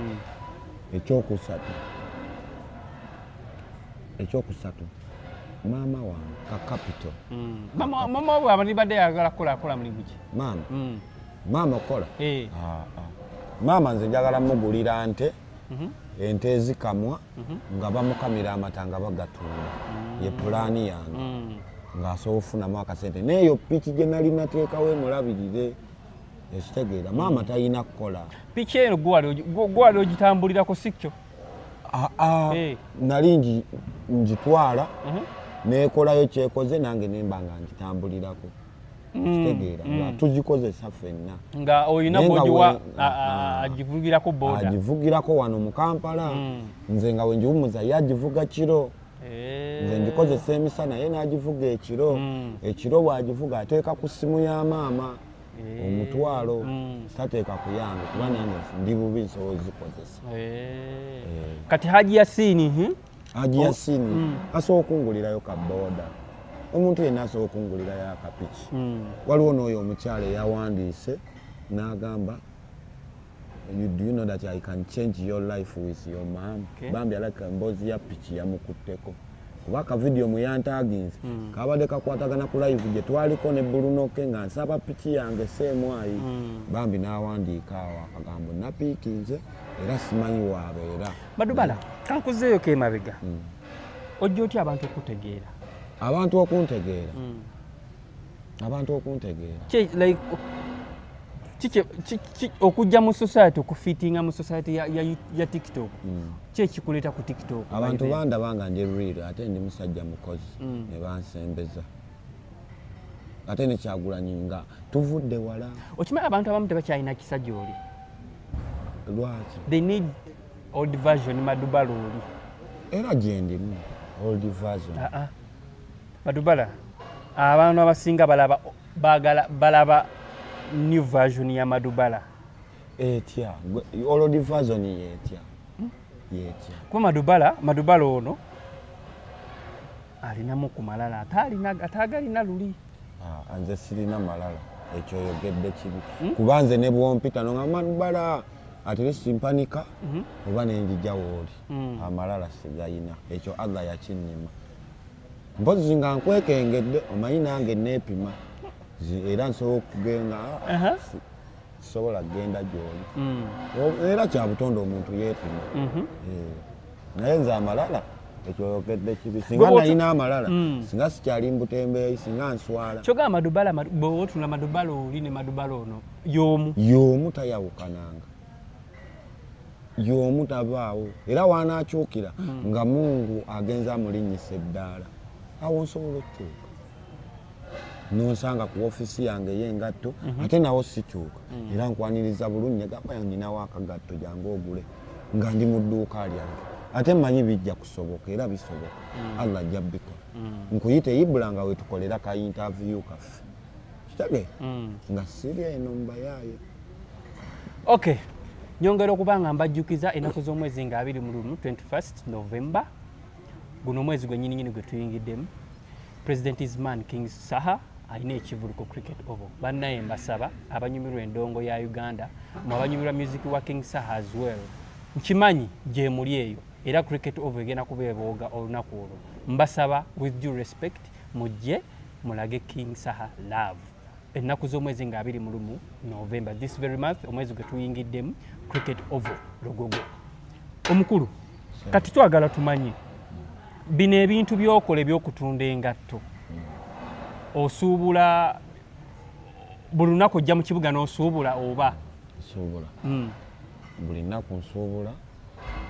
B: ekyokusatu maama wange ka capital
A: mama we abanibadde yagala kola mulimu ki
B: maama okola maama nze njagala mugulira ente ezikamwa nga bamukamira amata nga bagatuula ye pulaani yange ng'asobola okufunamu akasente neeyo piki gye nali nateekawo emulabirire ekitegeera maama talina kukola
A: piki eno gwali ogitambulirako sikyo
B: nali ngitwala neekolayo kyekoze nange nemba nga ngitambulirako ekitegeera nga tugikozesa ffenna
A: nga olina bogiwa agivugirako boda
B: agivugirako wano mu Kampala nze nga wenjiwumuza ye agivuga kiro nze ngikozesa emisana ye n'agivuga ekiro bw'agivuga ateeka ku ssimu ya maama omutwalo tateeka ku yange kuba nange ndi bubi nsobola ozikozesa
A: kati Haji Yassini asobola okungulirayo ka boda omuntu yenna asobola okungulirayo akapiki waliwo n'oyo omukyala eyawandiise n'agamba do you know that I can change your life with your mom bambi alaka emboozi ya piki yamukutteko kuba akavidiyo muyantaginze kabadde kakwatagana ku live gye twaliko ne Bulunoke nga nsaba piki yange seemwayi bambi n'awandiika awo akagambo napiikinze era simanyi waabeera Madubala kankuzeeyo k'emabega ojja otya abantu okutegeera
B: abantu okuntegeera
A: okujja mu society okufitinga mu society ya TikTok ki ekikuleta ku TikTok?
B: Abantu bandaba nga ndi real ate ndi musajja mukozi ne bansembeza ate ne Kyagulanyi nga tuvudde wala.
A: Okimanyi abantu abamu tebakyalina kisa gy'oli.
B: Lwaki?
A: They need old version Madubala oli.
B: Era gye ndimu old version.
A: Madubala abantu abasinga balaba new version ya Madubala.
B: Etya old version yetya.
A: Kuba Madubala ono alinamu ku malala ataagalina luli.
B: Anze sirina malala ekyo yogedde kibi kubanze ne bwompita no Madubala ate lesimpanika oba nenjija wooli amalala sigayina ekyo aga yakinnima mpozi nga nkwekengedde omanyi nange neepima era nsobola okugenda sobola kugenda gy'oli era kya butonde omuntu yeepima naye nze amalala ekyo yogedde kibi singa nalina amalala singa sikyali mbutembeeyi singa nswala
A: kyogamba Madubala bw'otula Madubala oli ne Madubala ono
B: y'omu tayawukananga y'omu tabaawo era waanakyukira nga Mungu agenza amulinnyisa eddaala awo nsobola okukyuka nonsanga ku ofisi yange y'engatto ate nawo sikyuka era nkwaniriza bulungi gamba ninawo akagatto jange ogule nga ndi mu dduuka lyange ate mmanyi bijja kusoboka era bisoboka Allah ajja bikola nkuyite Ibula nga wetukolera ka interview kaffe kitage nga siri eno mbayaaye.
A: Okay, nyongera okubanga mbajjukiza ennaku z'omwezi nga 21 November guno omwezi gwennyini gwe tuyingiddemu. President Isman King Saha alina ekivuluko cricket oval. Bannaye mbasaba abanyumirwa endongo ya Uganda mu abanyumirwa music wa King Saha as well. Nkimanyi gye muli eyo era cricket oval egenda kubeebooga olunaku olwo. Mbasaba with due respect mujje mulage King Saha love. Ennaku z'omwezi nga 21 November this very month omwezi gwe tuyingiddemu cricket oval Lugogo. Omukulu kati twagala tumanye bino ebintu byokola ebyokutunda engatto osuubula buli lunaku ojja mu kibuga n'osuubula oba
B: suubula buli nnaku nsuubula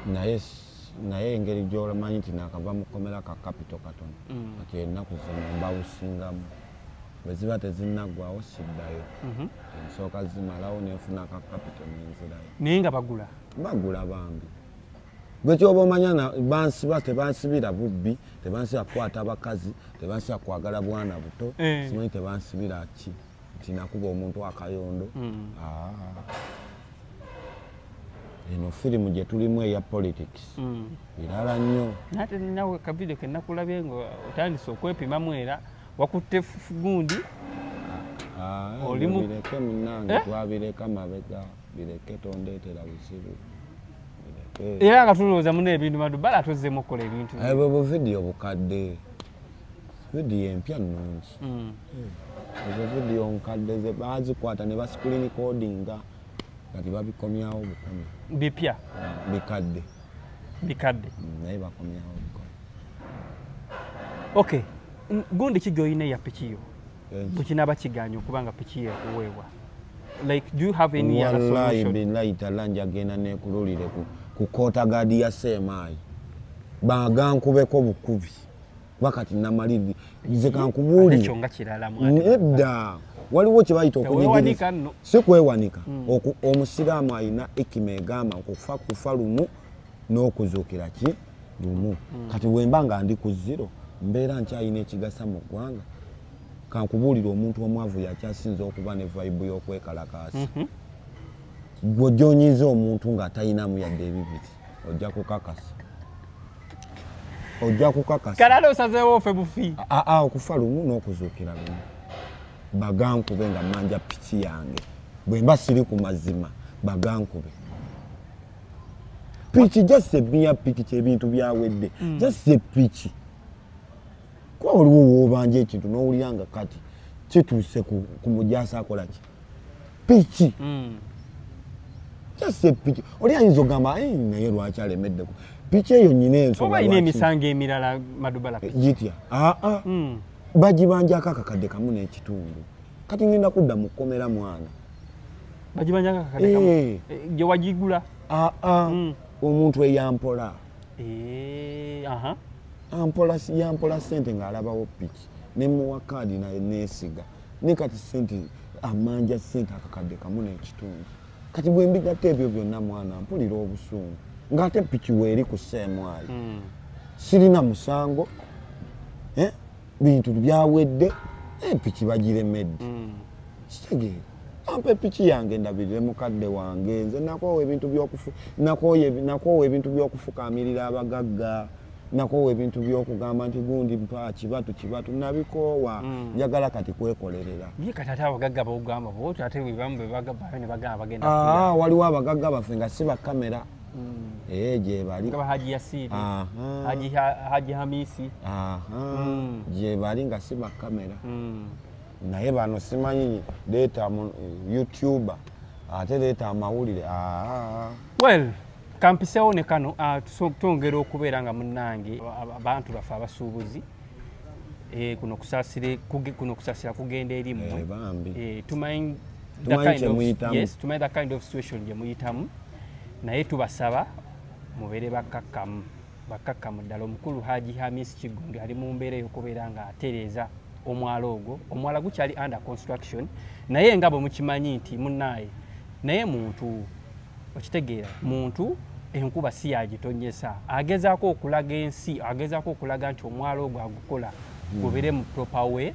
B: naye engeri gy'olamanyi nti nakava mu kkomera ka kapito katono kati ennaku zino mbawusingamu bwe ziba tezinnaggwawo siddayo ensooka zimalawo nenfuna ka kapito nenzirayo
A: naye nga bagula
B: bambi gwe kyoba omanya bansiba tebansibira bubbi tebansibira kukwata abakazi tebansibira kwagala bwana buto simanyi tebansibira ki nti nakuba omuntu akayondo eno firimu gye tulimu eya politics birala nnyo
A: nate nawe kavidio kenakulabye nga otandise okwepimamu era wakutte gundi
B: olimu bireke munange twabireka mabega bireke tondeetera buzibu
A: era nga tulowooza muna ebintu Madubala atuzzemu okukola ebintu
B: bwe vidiyo bukadde vidiyo empya nnungi ezo vidiyo nkadde ze bazikwata ne bascreen codinga kati babikomyawo bukomi
A: bipya bikadde
B: naye bakomyawo bukomi.
A: Okay, gundi ki gy'olina eya pikiyo bwekinaba kiganya okubanga pikiyo ekuweebwa like do you have any other solution?
B: Wallahi billahi taala njagenda nekululire ku koota gaadi ya Ssemaayi bagankubeko bukubi wakati namaliri nze kankubuulire
A: ekyo nga kirala
B: edda waliwo kye bayita okunyigiriza si kwewanika omusiraamu alina ekima egamba kufa lumu n'okuzuukira ki lumu kati wemba nga ndi ku zero mbeera nkyalina ekigasa mu ggwanga kankubuulire omuntu omwavu yakyasinza okuba ne vibe y'okwekalakaasa gwe gy'onyiza omuntu ng'atalinamu yadde ebibiri ojja kukakasa
A: kalala osazeewo ofe bufi
B: okufa lumu n'okuzuukira lumu bagankube nga manja piki yange bwe mba siri ku mazima bagankube piki jase biya piki kyebintu byawedde jase piki kuba waliwo woobanja ekintu n'owulira nga kati kituuse ku mujaasi akola ki piki jase piki oli ayinza ogamba naye lwaki alemeddeku piki eyo nyina ensonga
A: oba ina emisango emirala Madubala
B: gitya bagibanjako akakadde kamu n'ekitundu kati ngenda kudda mu kkomera mwana
A: bagibanja kakade kamu je wajigula
B: omuntu eyampola
A: aha
B: yampola sente ng'alabawo piki ne muwa kaadi naye neesiga ne kati sente amanja sente akakadde kamu n'ekitundu kati bwe mbigatta ebyo byonna mwana mpulira obusungu ng'ate piki weeri ku seemwayi sirina musango bintu byawedde piki bagiremedde kitegeera ampe piki yange ndabirire mukadde wange nze nakoowa ebintu by'okufukaamirira abagagga nakoowa ebintu by'okugamba nti gundi mpa kibatu nabikoowa njagala kati kwekolerera
A: ye kati ate abagagga bawugamba bwoti ate webamu bebagabbayo ne bagamba bagenda
B: waliwo abagagga baffe nga si bakamera gye bali
A: nga Haji Yasiri Haji Hamisi
B: gye bali nga si bakamera naye bano simanyi leeta YouTuber ate leeta amawulire
A: well kampisewo ne kano twongera okubeera nga munnange abantu baffe abasuubuzi kuno kusasira kugenda erimu tumanyi the kind of situation gye muyitamu naye tubasaba mubeere bakakkamu ddala omukulu Haji Hamisi Kigundu ali mu mbeera y'okubeera nga atereeza omwala ogwo omwala gukyali under construction naye nga bwe mukimanyi nti munnaye naye muntu okitegeera muntu enkuba si yagitonyesa agezaako okulaga ensi agezaako okulaga nti omwala ogwo agukola gubere mu proper way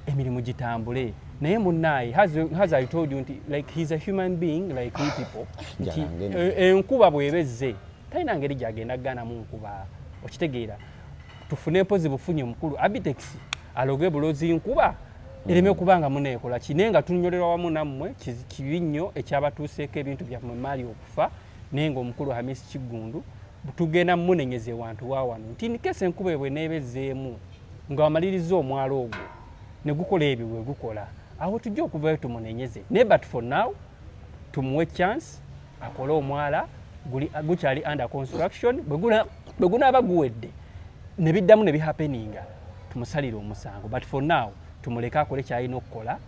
A: emirimu gitambule naye munnaye has I told you nti like he's a human being like we people nti enkuba bwebezze talina ngeri gyagenda kuganamu nkuba okitegeera tufune mpozi bufunye omukulu Abitex aloge bulozi nkuba ereme kubanga muneekola kine nga tunnyolerwa wamu nammwe kibi nnyo ekyabatuuseeko ebintu byammwe maali okufa naye nga omukulu Hamisi Kigundu tugenda munenyeze wantu wawano nti nikese enkuba bwe neebezzeemu nga wamaliriza omwalo ogwo ne gukola ebyo bwe gukola awo tujja okuvayo tumunenyeze naye but for now tumuwe chance akole omwala gukyali under construction bwe gunaaba guwedde ne biddamu ne bihappeninga tumusalire omusango but for now tumuleke akole kyalina okukola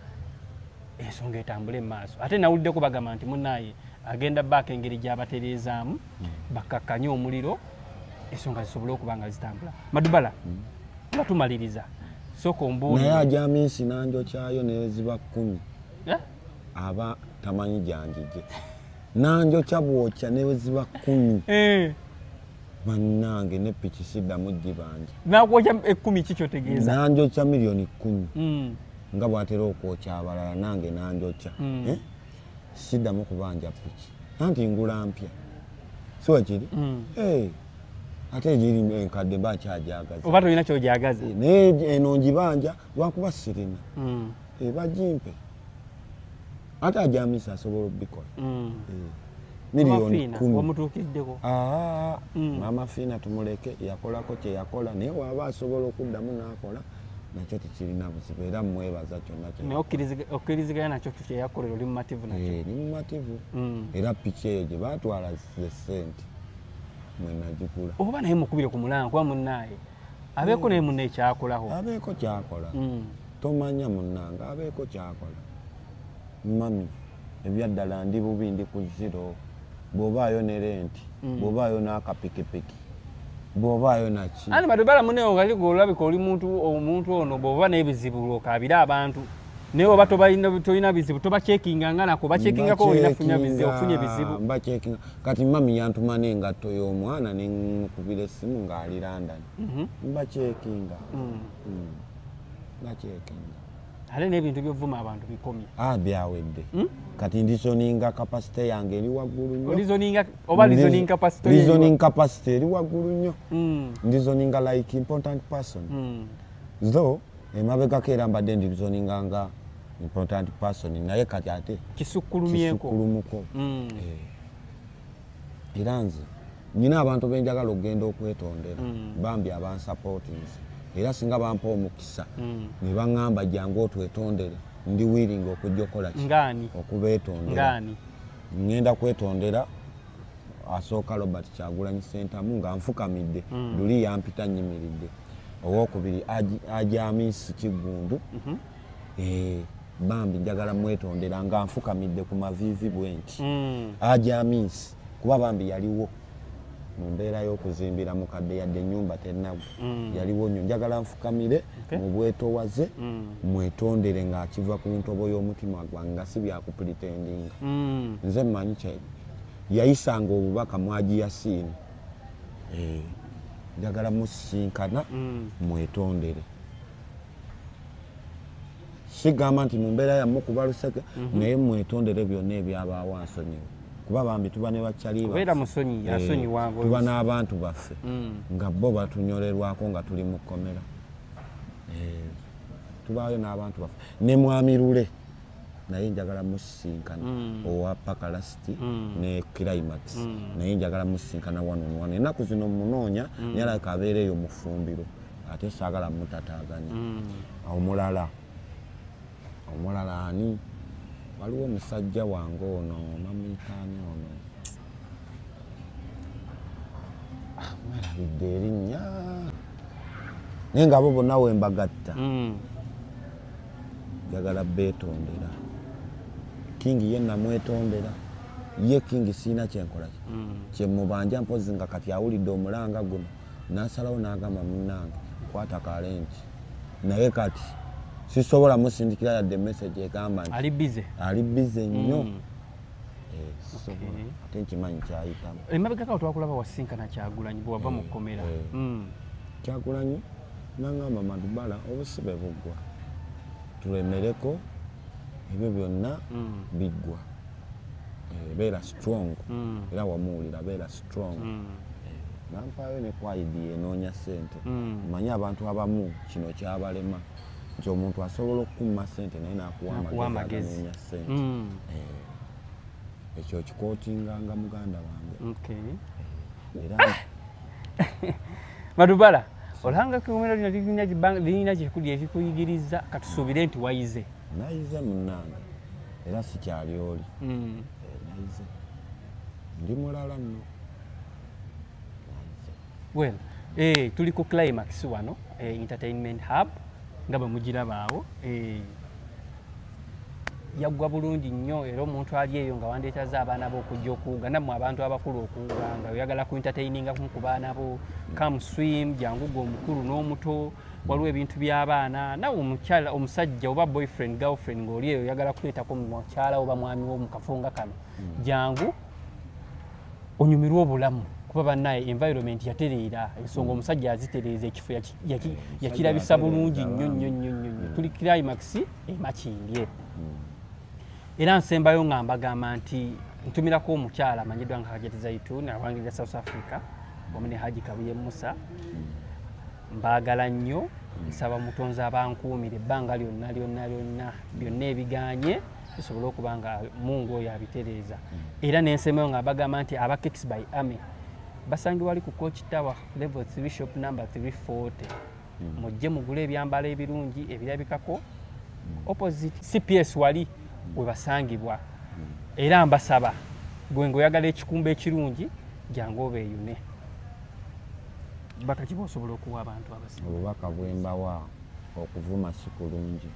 A: ensonga etambule mu maaso ate nawuliddeko bagamba nti munnaye agenda baaka engeri gy'abatereezaamu bakakkanye omuliro ensonga zisobole okuba nga zitambula Madubala nga tumaliriza sooka ombuulire
B: naye Hamisi nanjokyayo neziba 10 aba tamanyi gyanjije nanjokya bwokya neziba 10 bannange ne piki siddamu gibanja
A: nakwokya 10 kikyotegeeza
B: nanjokya milioni 10 nga bwatera okwokya abalala nange nanjokya siddamu kubanja piki anti ngula mpya so kiri ate giri enkadde bakyajagaza
A: oba tolina kyojagaza
B: naye eno ngibanja lwakuba sirina bagimpe ate Hamisi asobola obikola milioni 10
A: omutuukiddeko
B: Mama Fina tumuleke yakolako kye yakola naye waba asobola okuddamu n'akola nakyo tekirina buzibu era mwebaza kyonna
A: naye okkiriziganya nakyo kye yakolera oli mumativu nakyo
B: ni mumativu era piki eyo gye baatwala sente mwe nagikula
A: oba naye mukubire ku mulango kuba munnaaye abeeko naye munne ekyakolaho
B: abeeko kyakola tomanya munnanga abeeko kyakola mami ebyaddala ndi bubi ndi ku zero bw'obaayo ne renti bw'obaayo n'akapikipiki bw'obaayo naki
A: ani Madubala muneewo nga ligolabika oli omuntu ono bw'oba n'ebizibu lwokaabira abantu naye oba tolina bizibu toba cekinga nga nako bacekingako ofunye bizibu
B: mbacekinga kati mami yantuma n'engatto y'omwana nemukubira essimu ng'ali London mbacekinga mbacekinga
A: ate n'ebintu byovuma abantu bikomye
B: byawedde kati ndizoninga kapasite yange eri waggulu nnyo
A: lizoning
B: capacity eri waggulu nnyo ndizoninga like important person though emabegako era mbadde ndizoninga nga important person naye kati ate kisukulumuko era nze nina abantu benjagala okugenda okwetondera bambi abansupportings era singa bampa omukisa ne baŋŋamba jangu otwetondere ndi willing okujja okola okubeetondera ŋŋenda kwetondera asooka Robert Kyagulanyi Ssentamu nga nfukamidde luli yampita nnyimiridde owokubiri Haji Hamisi Kigundu bambi njagala mwetondera nga nfukamidde ku mavivi bwenti ajamisi kuba bambi yaliwo mu mbeera y'okuzimbira mukadde yadde ennyumba tennagwa yaliwo nnyo njagala nfukamire mu bwetowaze mwetondere ng'akiva ku ntobo y'omutima gwange nga si byakupulitendinga nze mmanyi kye yayisanga obubaka mwaji Yasiini njagala musisinkana mwetondere sigamba nti mu mbeera yammwe kuba luseke naye mwetondere byonna ebyabaawo ansonyiwe kuba bambi tuba ne bakyali tuba n'abantu baffe nga bo batunyolerwako nga tuli mu kkomera tubaayo n'abantu baffe ne mwami Lule naye njagala musisinkana owa Pakalasiti ne Climax naye njagala musisinkana wano ennaku zino munoonya naye alabika abeereeyo mu ffumbiro ate saagala mutataaganya omulala ani waliwo omusajja wange ono mamuyitaani ono mwerabidde erinnya naye nga abo bonna we mbagatta njagala beetondera Kingi ye namwetondera ye Kingi siina kyenkola kyemubanja mpozi nga kati awulidde omulanga guno n'asalawo n'agamba munnange kwata kalenti naye kati sisobola musindikira yadde message egamba nti ali bize nnyo ate nkimanyi kyayitamu
A: emabegako twakulaba wasinkana Kyagulanyi bwe wava mu kkomera
B: Kyagulanyi n'angamba Madubala obusibe buggwa tulemereko ebyo byonna biggwa beera strong era wamuwulira beera strong nampaayo ne kwaidi enoonya ssente manyi abantu abamu kino kyabalema nti omuntu asobola okukumma ssente naye n'akuwa amagezi aganoonya ssente ekyo kikootinganga muganda wange era
A: Madubala olanga kkomera lirina ekikuyigiriza katusuubire nti wayize
B: nayize munnange era sikyali oli nayize ndi mulala nno
A: well tuli ku Climax wano entertainment hub nga bwe mugirabaawo yaggwa bulungi nnyo era omuntu ali eyo nga wandeetaze abaana bo okujja okuwuga nammwe abantu abakulu okuwuga nga oyagala ku entertaininga ku baana bo come swim jangu gwe omukulu n'omuto waliwo ebintu by'abaana nawe omusajja oba boyfriend girlfriend ng'oli eyo oyagala kuleetako mukyala oba mwami wo mu kafunga kano jangu onyumirwe obulamu kuba bannaye environment yatereera ensonga omusajja yazitereeza ekifo yakirabisa bulungi nnyo tuli Climax emakindye era nsembayo nga mbagamba nti ntumirako omukyala amanyiddwa nga Hajati Zaituni awangirira South Africa wamu ne Haji Kabuye Musa mbaagala nnyo nsaba Mutonzi abankuumira ebbanga byonna ebiganye bisobole okuba nga Mungu oyo abitereeza era nensembayo nga mbagamba nti aba Kicks by Army basangi wali ku Coach Tower level 3 shop number 340 mujje mugule ebyambalo ebirungi ebirabikako opposite CPS wali we basangibwa era mbasaba gwe ngoyagala ekikumba ekirungi jangu obeeyune baka kiba osobola okuwa abantu abasinga
B: obubaka bwembawa okuvuma si kulungi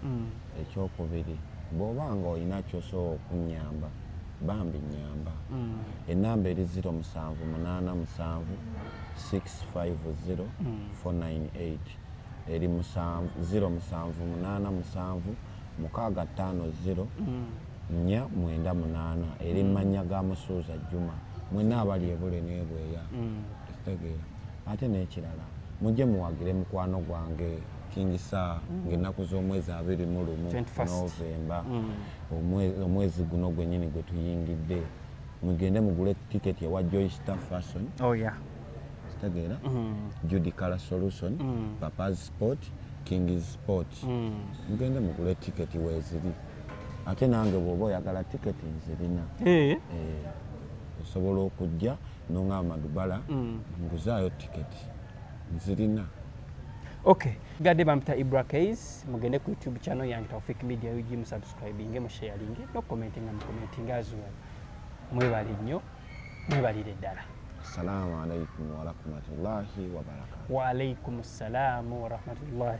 B: ekyokubiri bw'oba nga olina kyosobola okunyamba bambi nyamba enamba eri 0787 650 498 eri 0787 650 498 eri mmanya ga Musuuza Juma mwena abali ebule n'ebweya ekitegeera ate n'ekirala mujje muwagire mukwano gwange Kingisa ng'ennaku z'omwezi 21 Novemba omwezi guno gwennyini gwe tuyingidde mugende mugule tiketi ewa Joystar Fashion kitegeera Judy Color Solution Papa's Sport King's Sport mugende mugule tiketi weeziri ate nange bw'oba oyagala tiketi nzirina osobola okujja n'oŋŋamba Madubala nguzaayo tiketi nzirina
A: okay gadde bampita Ibra Case mugende ku YouTube channel yange Tawfik Media UG musubscribinge musharinge no commentinga mucommentinga as well mwebali nnyo mwebalire ddala
B: assalamu alaikum wa rahmatullahi wa barakatuh
A: wa alaikum assalam wa rahmatullahi